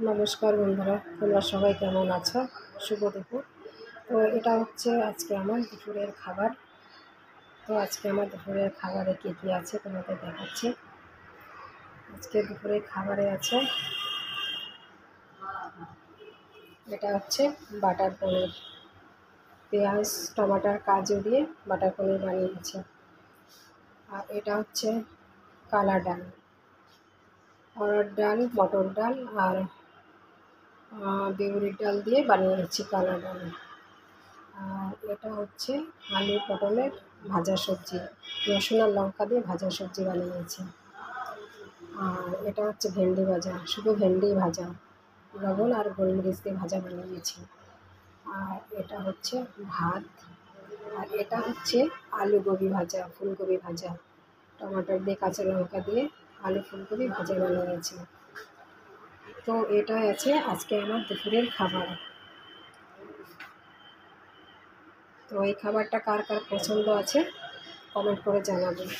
নমস্কার বন্ধুরা, তোমরা সবাই কেমন আছো? শুভ দুপুর। তো এটা হচ্ছে আজকে আমার দুপুরের খাবার। তো আজকে আমার দুপুরের খাবারে কী কী আছে তোমাদের দেখাচ্ছি। আজকে দুপুরের খাবারে আছে, এটা হচ্ছে বাটার পনির, পেঁয়াজ টমাটার কাজু দিয়ে বাটার পনির বানিয়েছে। আর এটা হচ্ছে কালা ডাল, অরহর ডাল, মটর ডাল আর বিউলির ডাল দিয়ে বানিয়েছি কালা ডাল। আর এটা হচ্ছে আলু পটলের ভাজা সবজি, রসুন আর লঙ্কা দিয়ে ভাজা সবজি বানিয়েছি। আর এটা হচ্ছে ভেন্ডি ভাজা, শুধু ভেন্ডি ভাজা, লবণ আর গোলমরিচ দিয়ে ভাজা বানিয়েছি। আর এটা হচ্ছে ভাত। আর এটা হচ্ছে আলু গোবি ভাজা, ফুলকপি ভাজা, টমাটোর দিয়ে কাঁচা লঙ্কা দিয়ে আলু ফুলকপি ভাজা বানিয়েছি। তো এটাই আছে আজকে আমার দুপুরের খাবার। তো এই খাবারটা কার কার পছন্দ আছে কমেন্ট করে জানাবেন।